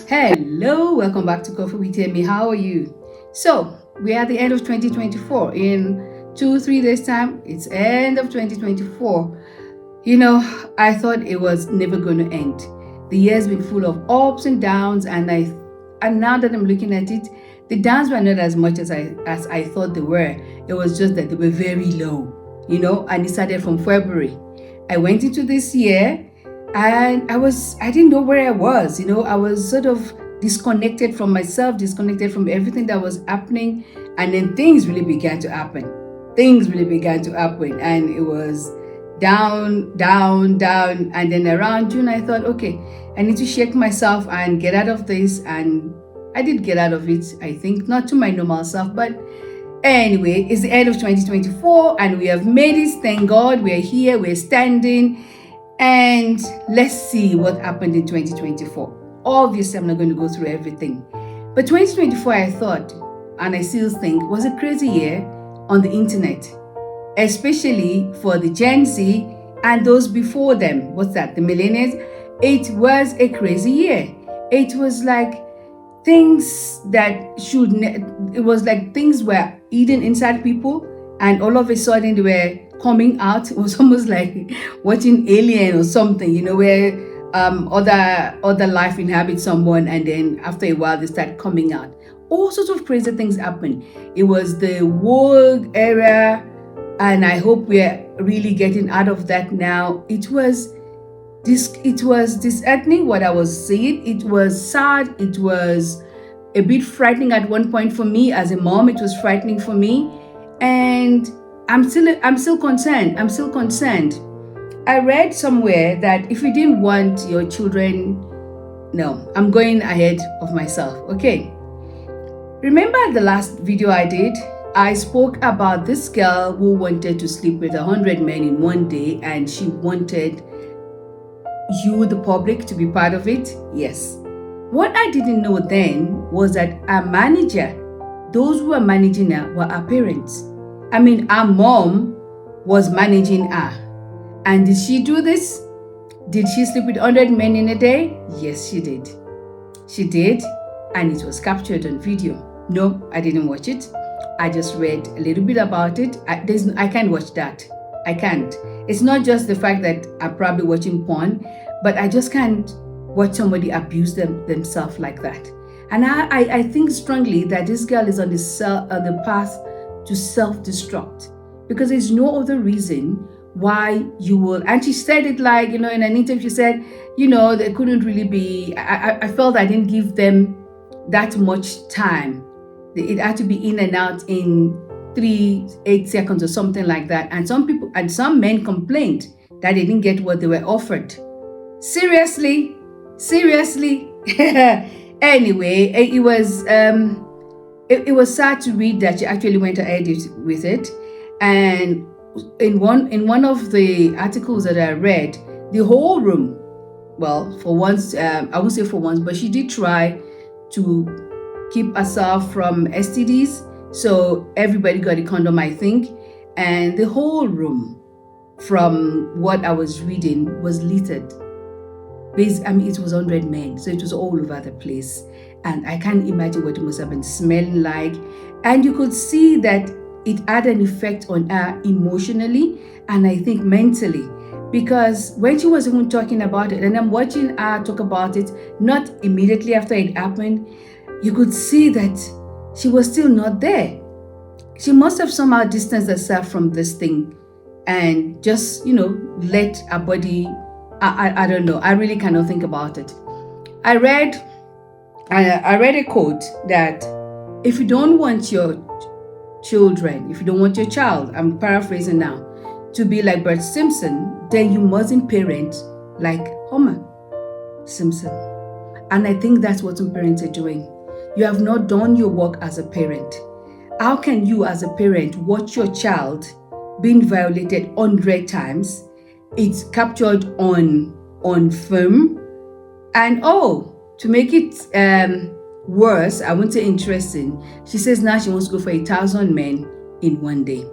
Hello, welcome back to Coffee with Amy. How are you? So, we're at the end of 2024. In 2, 3 days' time, it's end of 2024. I thought it was never going to end. The year's been full of ups and downs, and now that I'm looking at it, the downs were not as much as I thought they were. It was just that they were very low, and it started from February. I went into this year and I didn't know where I was. I was sort of disconnected from myself, disconnected from everything that was happening, and then things really began to happen. And it was down, down, down. And then around June, I thought, okay, I need to shake myself and get out of this. And I did get out of it, I think, not to my normal self, but anyway, it's the end of 2024 and we have made it. Thank God we're here, we're standing, and let's see what happened in 2024. Obviously, I'm not going to go through everything, but 2024, I thought, and I still think, was a crazy year on the internet, especially for the Gen Z and those before them. What's that? The millennials. It was a crazy year. It was like things that it was like things were eating inside people, and all of a sudden they were coming out. It was almost like watching Alien or something, where other life inhabits someone, and then after a while they start coming out. All sorts of crazy things happen. It was the woke era, and I hope we're really getting out of that now. It was disheartening what I was seeing. It was sad. It was a bit frightening at one point for me as a mom. It was frightening for me, and I'm still concerned. I read somewhere that if you didn't want your children, no, I'm going ahead of myself. Okay. Remember the last video I did? I spoke about this girl who wanted to sleep with 100 men in one day, and she wanted you, the public, to be part of it. Yes. What I didn't know then was that our manager, those who were managing her, were our parents. I mean, our mom was managing her. And did she do this? Did she sleep with 100 men in a day? Yes, she did. She did, and it was captured on video. No, I didn't watch it. I just read a little bit about it. I can't watch that. I can't. It's not just the fact that I'm probably watching porn, but I just can't watch somebody abuse themselves like that. And I think strongly that this girl is on the path to self-destruct, because there's no other reason why you will. And she said it like, in an interview, she said, they couldn't really be, I felt I didn't give them that much time. It had to be in and out in 8 seconds or something like that. And some men complained that they didn't get what they were offered. Seriously. Anyway, it was sad to read that she actually went ahead with it. And in one of the articles that I read, the whole room, well, for once, I won't say for once, but she did try to keep herself from STDs. So everybody got a condom, I think. And the whole room, from what I was reading, was littered. It was 100 men, so it was all over the place. And I can't imagine what it must have been smelling like. And you could see that it had an effect on her emotionally and I think mentally. Because when she was even talking about it, and I'm watching her talk about it, not immediately after it happened, you could see that she was still not there. She must have somehow distanced herself from this thing and just, let her body, I don't know. I really cannot think about it. I read a quote that if you don't want your children, if you don't want your child, I'm paraphrasing now, to be like Bert Simpson, then you mustn't parent like Homer Simpson. And I think that's what some parents are doing. You have not done your work as a parent. How can you as a parent watch your child being violated 100 times? It's captured on film. And to make it worse, I won't say interesting, she says now she wants to go for 1,000 men in one day.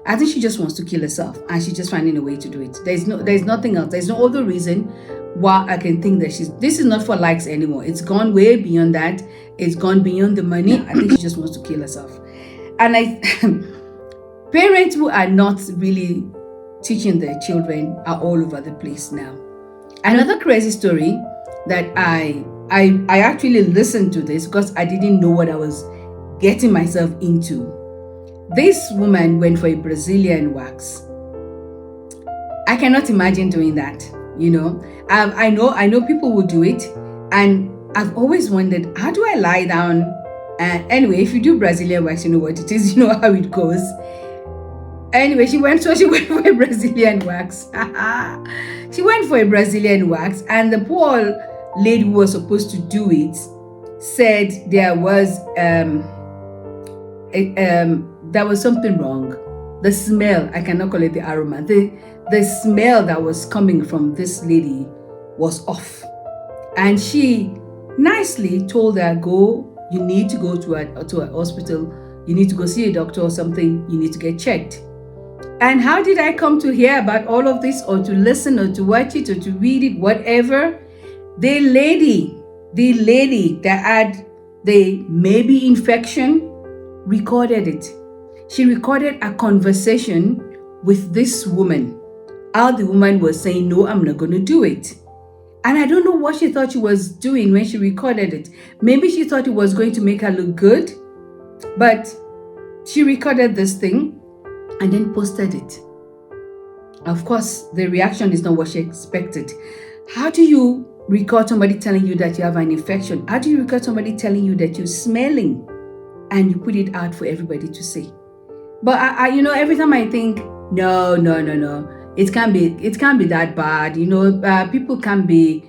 I think she just wants to kill herself, and she's just finding a way to do it. There's nothing else. There's no other reason Wow, I can think that this is not for likes anymore. It's gone way beyond that. It's gone beyond the money. I think she just wants to kill herself. And parents who are not really teaching their children are all over the place now. Another crazy story that I actually listened to this because I didn't know what I was getting myself into. This woman went for a Brazilian wax. I cannot imagine doing that. I know people will do it, and I've always wondered, how do I lie down? And anyway, if you do Brazilian wax, you know what it is, you know how it goes. Anyway, she went for a Brazilian wax. She went for a Brazilian wax, and the poor lady who was supposed to do it said there was something wrong. The smell, I cannot call it the aroma. The smell that was coming from this lady was off. And she nicely told her, you need to go to a hospital. You need to go see a doctor or something. You need to get checked. And how did I come to hear about all of this, or to listen, or to watch it, or to read it, whatever? The lady that had the maybe infection recorded it. She recorded a conversation with this woman. How the woman was saying, no, I'm not going to do it. And I don't know what she thought she was doing when she recorded it. Maybe she thought it was going to make her look good. But she recorded this thing and then posted it. Of course, the reaction is not what she expected. How do you record somebody telling you that you have an infection? How do you record somebody telling you that you're smelling and you put it out for everybody to see? But I every time I think, no, it can't be that bad. People can't be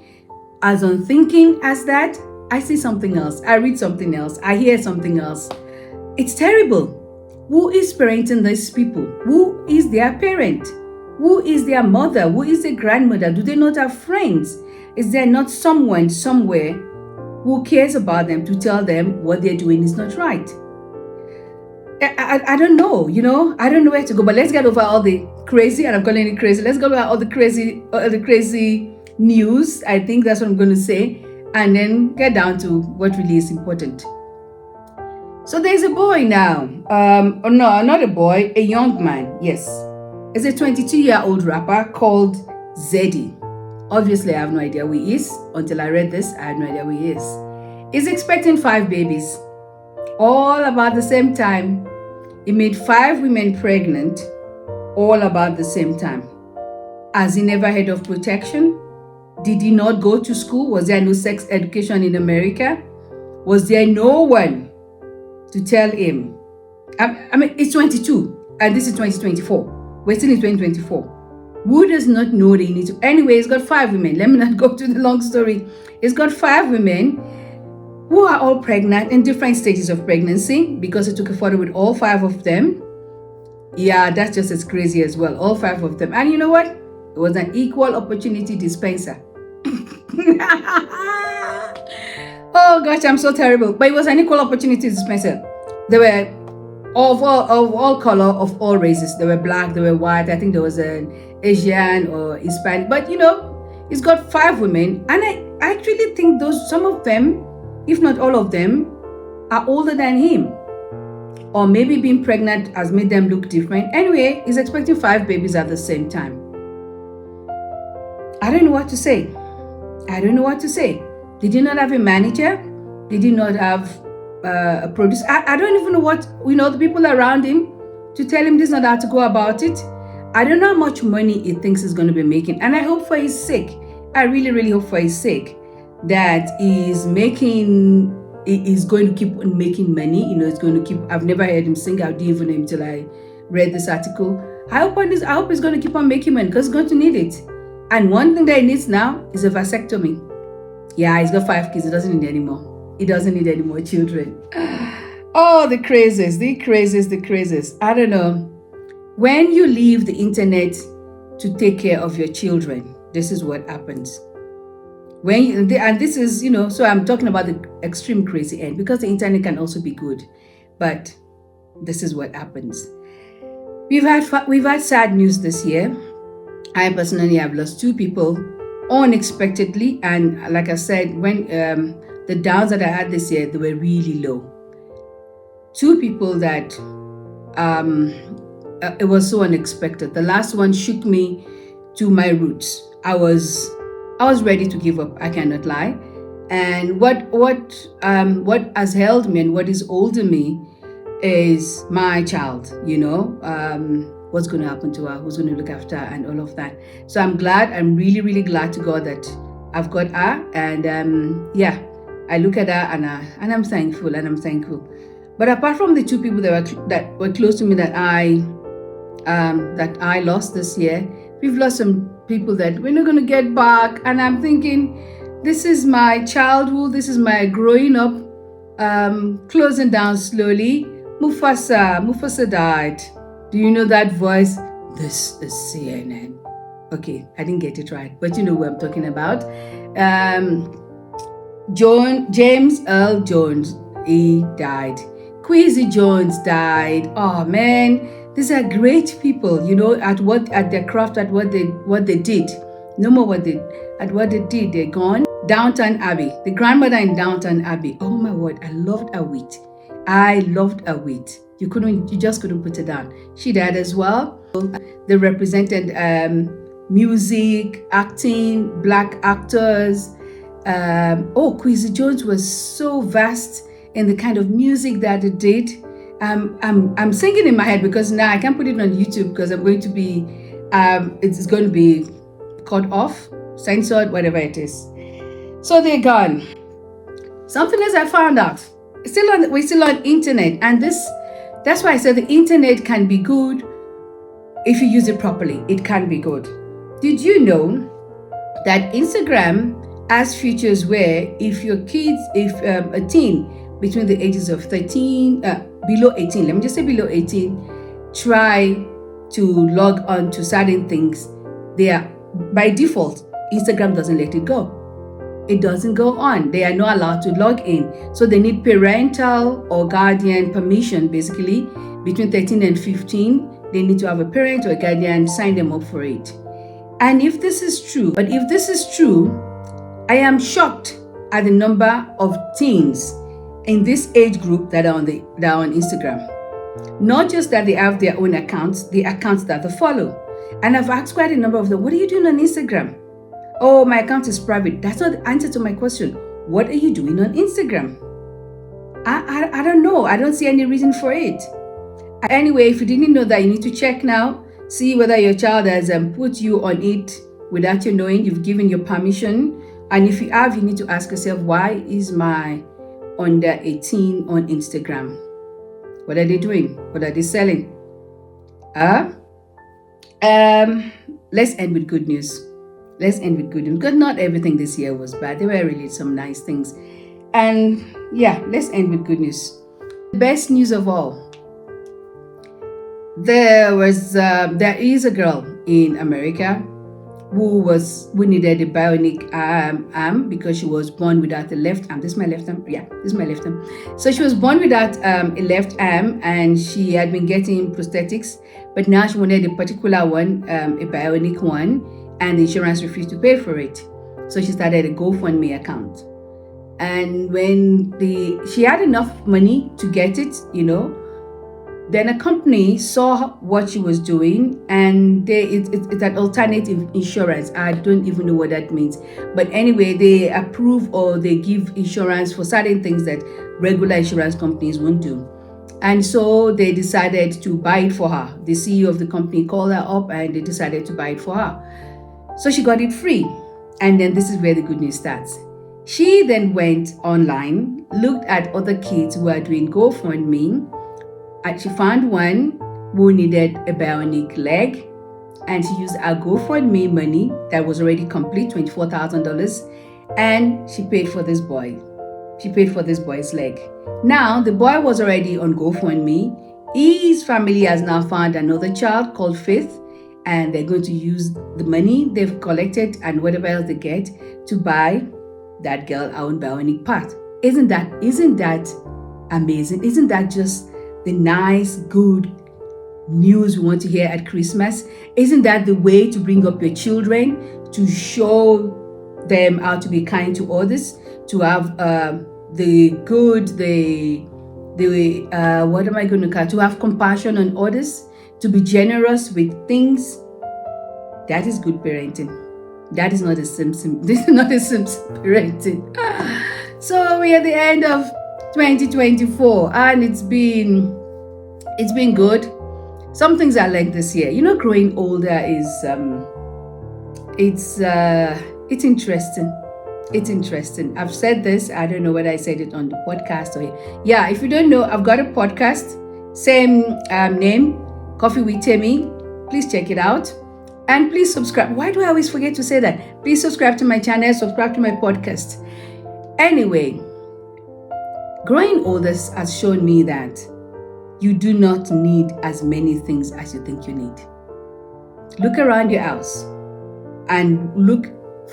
as unthinking as that. I see something else. I read something else. I hear something else. It's terrible. Who is parenting these people? Who is their parent? Who is their mother? Who is their grandmother? Do they not have friends? Is there not someone somewhere who cares about them to tell them what they're doing is not right? I don't know, I don't know where to go, but let's get over all the crazy, and I'm calling it crazy. Let's go over all the crazy news. I think that's what I'm going to say, and then get down to what really is important. So there's a boy now. No, not a boy, a young man. Yes. It's a 22-year-old rapper called Zeddy. Obviously, I have no idea who he is. Until I read this, I had no idea who he is. He's expecting 5 babies, all about the same time. He made 5 women pregnant, all about the same time. Has he never heard of protection? Did he not go to school? Was there no sex education in America? Was there no one to tell him? I mean, it's 22, and this is 2024. We're still in 2024. Who does not know they need to? Anyway, he's got 5 women. Let me not go to the long story. He's got 5 women who are all pregnant in different stages of pregnancy, because he took a photo with all 5 of them. Yeah, that's just as crazy as well. All 5 of them. And you know what? It was an equal opportunity dispenser. Oh gosh, I'm so terrible. But it was an equal opportunity dispenser. They were of all color, of all races. They were black, they were white. I think there was an Asian or Hispanic. But he's got 5 women, and I actually think some of them, if not all of them, are older than him. Or maybe being pregnant has made them look different. Anyway, he's expecting 5 babies at the same time. I don't know what to say. Did he not have a manager? Did he not have a producer? I don't even know what, the people around him to tell him this is not how to go about it. I don't know how much money he thinks he's going to be making. And I hope for his sake, I really, really hope for his sake, that he's going to keep on making money. He's going to keep, I've never heard him sing. I didn't even know him till I read this article. I hope he's going to keep on making money, because he's going to need it. And one thing that he needs now is a vasectomy. Yeah, he's got 5 kids. He doesn't need any more. He doesn't need any more children. Oh, the craziest. I don't know. When you leave the internet to take care of your children, this is what happens. And this is, so I'm talking about the extreme crazy end, because the internet can also be good. But this is what happens. We've had sad news this year. I personally have lost 2 people unexpectedly. And like I said, when the downs that I had this year, they were really low. Two people that it was so unexpected. The last one shook me to my roots. I was ready to give up. I cannot lie. And what has held me and what is holding me is my child. What's going to happen to her? Who's going to look after her, and all of that. So I'm glad. I'm really, really glad to God that I've got her. And yeah, I look at her and I'm thankful. But apart from the two people that were close to me that I lost this year, we've lost some people that we're not going to get back. And I'm thinking, this is my childhood. This is my growing up, closing down slowly. Mufasa died. Do you know that voice? This is CNN. Okay, I didn't get it right, but you know who I'm talking about. James Earl Jones, he died. Quincy Jones died. Oh man, these are great people, at their craft, at what they did. No more what they did, they're gone. Downton Abbey, the grandmother in Downton Abbey. Oh my word, I loved her wit. You just couldn't put it down. She died as well. They represented music, acting, black actors. Quincy Jones was so vast in the kind of music that it did. I'm singing in my head because now I can't put it on YouTube because I'm going to be, it's going to be cut off, censored, whatever it is. So they're gone. Something else I found out. We're still on internet, and that's why I said the internet can be good if you use it properly. It can be good. Did you know that Instagram has features where if a teen between the ages of 13, below 18, let me just say below 18, try to log on to certain things, they are, by default, Instagram doesn't let it go. It doesn't go on. They are not allowed to log in. So they need parental or guardian permission, basically. Between 13 and 15, they need to have a parent or a guardian sign them up for it. And if this is true, I am shocked at the number of teens in this age group that are on Instagram. Not just that they have their own accounts, the accounts that they follow. And I've asked quite a number of them, what are you doing on Instagram? Oh, my account is private. That's not the answer to my question. What are you doing on Instagram? I don't know. I don't see any reason for it. Anyway, if you didn't know that, you need to check now. See whether your child has put you on it without you knowing. You've given your permission. And if you have, you need to ask yourself, why is my under 18 on Instagram? What are they doing? What are they selling? Let's end with good news. Because not everything this year was bad. There were really some nice things. And yeah, let's end with good news. The best news of all. There is a girl in America who needed a bionic arm because she was born without a left arm. This is my left arm. Yeah, this is my left arm. So she was born without a left arm, and she had been getting prosthetics, but now she wanted a particular one, a bionic one. And the insurance refused to pay for it. So she started a GoFundMe account. And when she had enough money to get it, then a company saw what she was doing, and it's an alternative insurance. I don't even know what that means. But anyway, they approve or they give insurance for certain things that regular insurance companies won't do. And so they decided to buy it for her. The CEO of the company called her up and they decided to buy it for her. So she got it free. And then this is where the good news starts. She then went online, looked at other kids who are doing GoFundMe, and she found one who needed a bionic leg, and she used her GoFundMe money that was already complete, $24,000, and she paid for this boy. She paid for this boy's leg. Now, the boy was already on GoFundMe. His family has now found another child called Faith, and they're going to use the money they've collected and whatever else they get to buy that girl her own bionic part. Isn't that amazing? Isn't that just the nice, good news we want to hear at Christmas? Isn't that the way to bring up your children? to show them how to be kind to others, to have the good, what am I going to call? To have compassion on others, to be generous with things. That is good parenting. That is not a Simpson. This is not a Simpson parenting. So we're at the end of 2024, and it's been good. Some things I like this year. Growing older is it's interesting. It's interesting. I've said this. I don't know whether I said it on the podcast or yeah. If you don't know, I've got a podcast, same name, Coffee with Temi. Please check it out. And please subscribe. Why do I always forget to say that? Please subscribe to my channel, subscribe to my podcast. Anyway, growing older has shown me that you do not need as many things as you think you need. Look around your house and look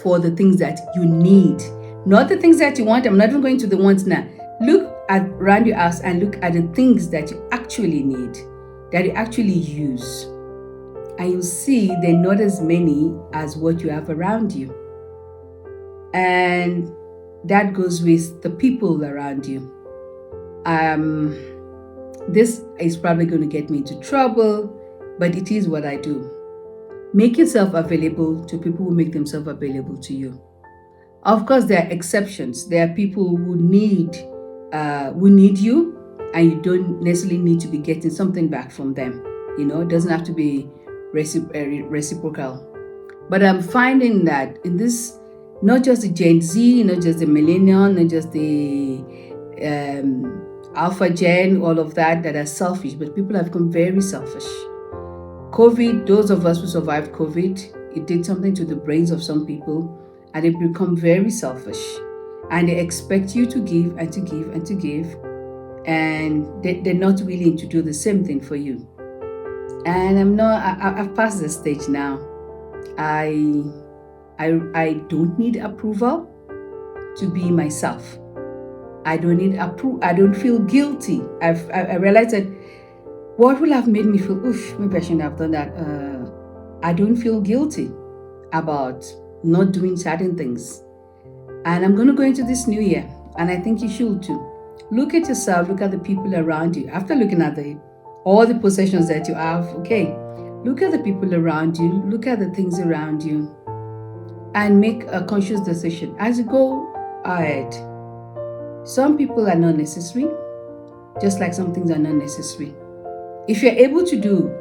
for the things that you need, not the things that you want. I'm not even going to the ones now. Look around your house and look at the things that you actually need, that you actually use. And you'll see they're not as many as what you have around you. And that goes with the people around you. This is probably going to get me into trouble, but it is what I do. Make yourself available to people who make themselves available to you. Of course, there are exceptions. There are people who need you, and you don't necessarily need to be getting something back from them. It doesn't have to be reciprocal. But I'm finding that in this, not just the Gen Z, not just the millennial, not just the Alpha Gen, all of that are selfish, but people have become very selfish. COVID, those of us who survived COVID, it did something to the brains of some people, and they become very selfish. And they expect you to give and to give and to give, and they're not willing to do the same thing for you. And I've passed the stage now. I don't need approval to be myself. I don't need I don't feel guilty. I realized that what will have made me feel, maybe I shouldn't have done that. I don't feel guilty about not doing certain things. And I'm going to go into this new year, and I think you should too. Look at yourself, look at the people around you. After looking at all the possessions that you have, okay, look at the people around you, look at the things around you, and make a conscious decision as you go ahead. Some people are not necessary, just like some things are not necessary. If you're able to do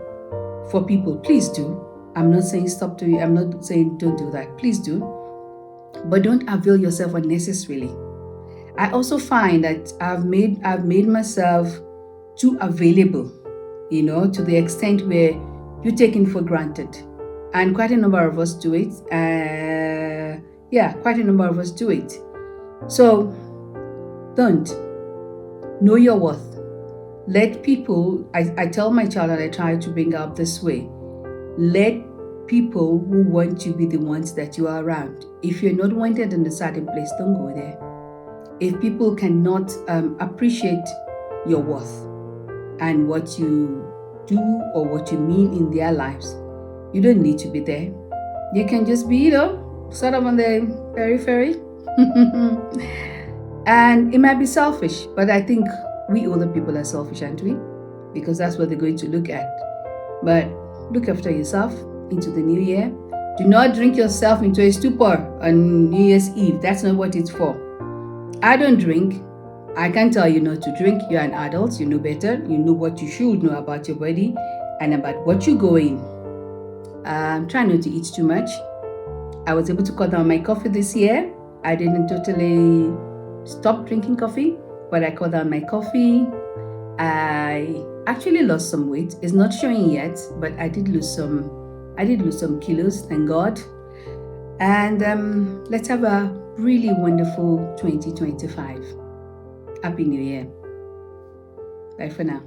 for people, please do. I'm not saying stop doing, I'm not saying don't do that. Please do. But don't avail yourself unnecessarily. I also find that I've made myself too available, to the extent where you're taken for granted. And quite a number of us do it. Quite a number of us do it. So don't. Know your worth. Let people, I tell my child, and I try to bring up this way, let people who want you be the ones that you are around. If you're not wanted in a certain place, don't go there. If people cannot appreciate your worth and what you do or what you mean in their lives, you don't need to be there. You can just be, sort of on the periphery. And it might be selfish, but I think we older people are selfish, aren't we? Because that's what they're going to look at. But look after yourself into the new year. Do not drink yourself into a stupor on New Year's Eve. That's not what it's for. I don't drink. I can't tell you not to drink. You're an adult. You know better. You know what you should know about your body and about what you go in. Try not to eat too much. I was able to cut down my coffee this year. I didn't totally stop drinking coffee, but I cut down my coffee. I actually lost some weight. It's not showing yet, but I did lose some kilos, thank God. And let's have a really wonderful 2025. Happy New Year. Bye for now.